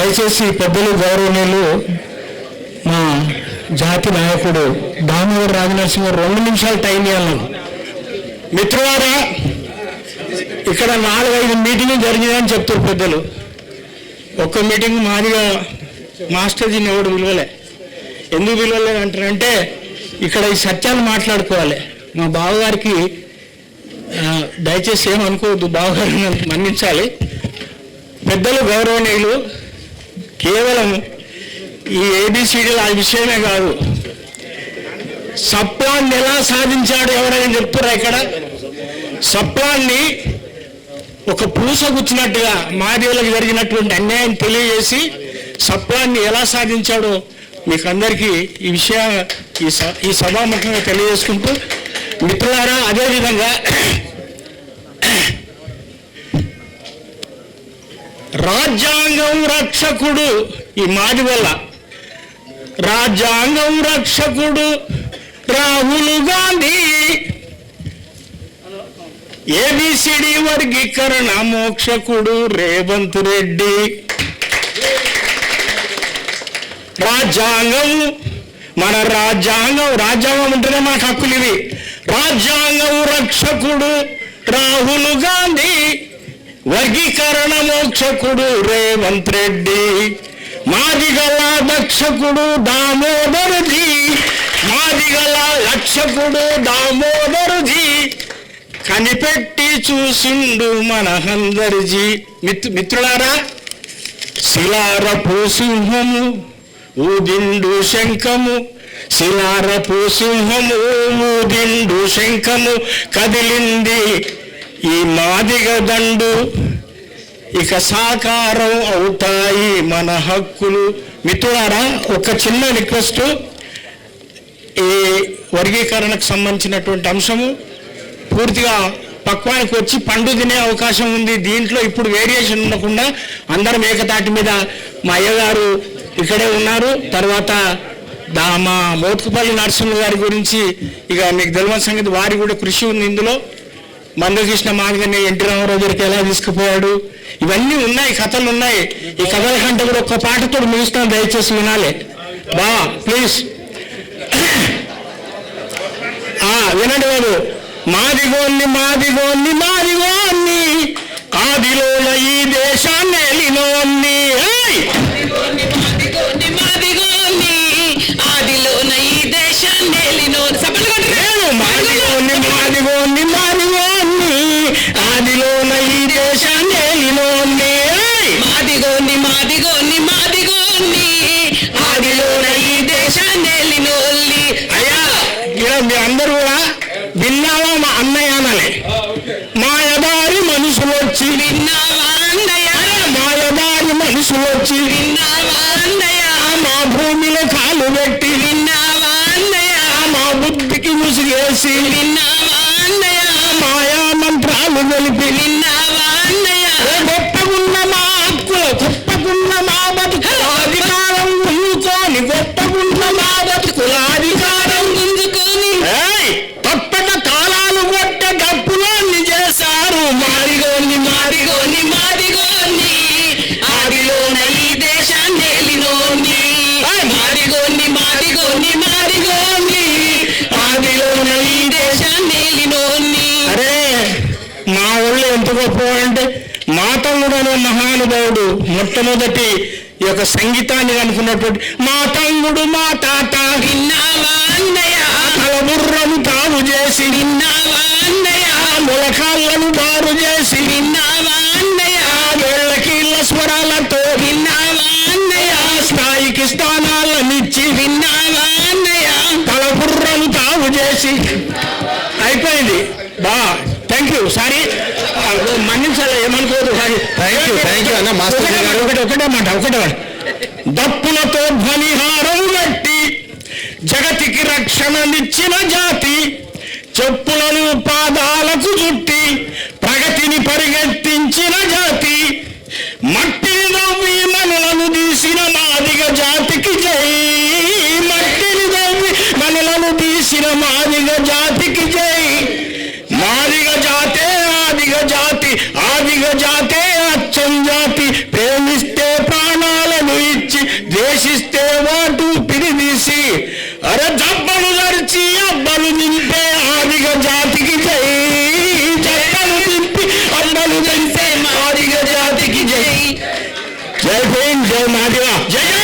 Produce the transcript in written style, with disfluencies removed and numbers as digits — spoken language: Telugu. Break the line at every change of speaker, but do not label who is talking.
దయచేసి పెద్దలు గౌరవనీయులు మా జాతి నాయకుడు దామోదర్ రాజనరసింహ 2 నిమిషాలు టైం ఇవ్వాలి. మిత్రులారా, ఇక్కడ 4-5 మీటింగ్లు జరిగినాయని చెప్తారు పెద్దలు. ఒక్క మీటింగ్ మాదిగా మాస్టర్జీని ఎవడు విలువలే. ఎందుకు విలువలేదు అంటారంటే ఇక్కడ ఈ సత్యాలు మాట్లాడుకోవాలి. మా బావగారికి దయచేసి ఏమనుకోవద్దు, బావగారిని మన్నించాలి. పెద్దలు గౌరవనీయులు కేవలం ఈ ఏబిసిడీలు ఆ విషయమే కాదు, సప్లాన్ని ఎలా సాధించాడు ఎవరైనా చెప్తారా? ఇక్కడ సప్లాన్ని ఒక పూస గుచ్చినట్టుగా మాదివులకు జరిగినటువంటి అన్యాయం తెలియజేసి సప్లాన్ని ఎలా సాధించాడో మీకు అందరికీ ఈ విషయం ఈ సభాముఖంగా తెలియజేసుకుంటూ, మిత్రులారా, అదేవిధంగా రాజ్యాంగం రక్షకుడు ఈ మాది వల్ల రాజ్యాంగం రక్షకుడు రాహుల్ గాంధీ, ఏబిసిడి వర్గీకరణ మోక్షకుడు రేవంత్ రెడ్డి, రాజ్యాంగం మన రాజ్యాంగం ఉంటేనే మనకు హక్కులు ఇవి. రాజ్యాంగం రక్షకుడు రాహుల్ గాంధీ, వర్గీకరణ మోక్షకుడు రేవంత్ రెడ్డి, మాదిగల రక్షకుడు దామోదర్జీ, మాదిగల రక్షకుడు దామోదర్జీ, కనిపెట్టి చూసిండు మన హందర్జీ. మిత్రులారా, శిలారపు సింహము ఊదిండు శంఖము, శిలారపు సింహము ఊదిండు శంఖము, కదిలింది ఈ మాదిగ దండు, ఇక సాకారం అవుతాయి మన హక్కులు. మిత్రులారా, ఒక చిన్న రిక్వెస్ట్, ఈ వర్గీకరణకు సంబంధించినటువంటి అంశము పూర్తిగా పక్వానికి వచ్చి పండు తినే అవకాశం ఉంది. దీంట్లో ఇప్పుడు వేరియేషన్ ఉండకుండా అందరం ఏకతాటి మీద, మా అయ్యగారు ఇక్కడే ఉన్నారు, తర్వాత మా మోత్కుపల్లి నరసింహ గారి గురించి ఇక మీకు తెలియని సంగతి, వారి కూడా కృషి ఉంది ఇందులో. మందకృష్ణ మాదిగని ఎన్టీ రామారావు గారికి ఎలా తీసుకుపోయాడు, ఇవన్నీ ఉన్నాయి, కథలు ఉన్నాయి. ఈ కథల కంటే కూడా ఒక్క పాటతో ముగిస్తాను, దయచేసి వినాలి బా ప్లీజ్. వినండి బాబు. మాదిగోన్ని మాదిగోన్ని మాదిగోన్ని, ఆదిలోన ఈ దేశాన్ని ఎలినోన్ని,
ఆదిలోన ఈ దేశాన్ని
మాదిగోన్ని మాదిగోన్ని మాదిగోన్ని, ఆదిలోన ఈ దేశాన్ని ఎలినోన్ని,
మాదిగోన్ని మాదిగోన్ని మాదిగోన్ని, ఆదిలోన ఈ దేశాన్ని ఎలినోల్లి.
అయ్యా, ఇలా మీ అందరూ కూడా విన్నావా? మా అన్నయ్య అనాలి. మాయదారి మనుషులు వచ్చి
విన్నావా అన్నయ్య,
మాయదారి మనుషులు వచ్చి
విన్నావా అన్నయ్య,
మా భూమిలో కాలు పెట్టి
విన్నావా అన్నయ్య,
మా బుద్ధికి ముసిగేసి
విన్నావా అన్నయ్య,
మాయా మంత్రాలు తెలిపి
విన్నావా అన్నయ్య,
గొప్పగున్న మా హక్కులు, గొప్పగున్న మా బతుకుల అధికారం గుంజుకొని, గొప్పగున్న మా బతుకుల అధికారం
గుంజుకొని,
తప్పక కాలాలు కొట్టే డప్పులన్నీ చేశారు.
మాదిగోన్ని మాదిగోన్ని మాదిగోన్ని, ఆదిలోన ఈ దేశాన్ని ఎలినోన్ని, మాదిగోన్ని మాదిగోన్ని మాదిగోన్ని, ఆదిలోన ఈ దేశాన్ని ఎలినోన్ని.
అరే, మా ఊళ్ళో ఎంత గొప్ప అంటే, మా తమ్ముడు అనే మహానుభావుడు మొట్టమొదటి ఈ యొక్క సంగీతాన్ని అనుకున్నటువంటి మా తమ్ముడు మా తాత,
విన్నావా అన్నయ్య,
తలబుర్రను తాను చేసి,
విన్నావా అన్నయ్య,
మొలకాళ్ళను బారు చేసి,
విన్నావా అన్నయ్య,
వేళ్ళకీళ్ళ స్వరాలతో,
విన్నావా అన్నయ్య,
స్థాయికి స్థానాలనిచ్చి,
విన్నావా అన్నయ్య,
తలబుర్రను తాను చేసి. అయిపోయింది బా, థ్యాంక్ యూ. సారీ, మన్నించాలి, ఏమనుకోదు.
థ్యాంక్ యూ అన్న. మాస్టర్ గారు
ఒకటే మాట. దప్పులతో ధ్వనిహారం గట్టి జగతికి రక్షణనిచ్చిన జాతి, చెప్పులను పాదాలకు చుట్టి ప్రగతిని పరిగెత్తించిన జాతి, మట్టిని నవ్వి మనలను తీసిన మాదిగ జాతికి జై, మట్టిని నవ్వి మనలను తీసిన మాదిగ జాతికి జై. మాదిగ జాతే ఆదిగ జాతి, ఆదిగ జాతే అచ్చం జాతి, ప్రేమిస్తే ప్రాణాలను చప్పలు ధరిచి అబ్బలు దింపే ఆదిగ జాతికి జై. చప్పలు దింపి అబ్బలు దింపే ఆదిగ జాతికి జై. జై భీమ్, జై మాదిగా.
జయ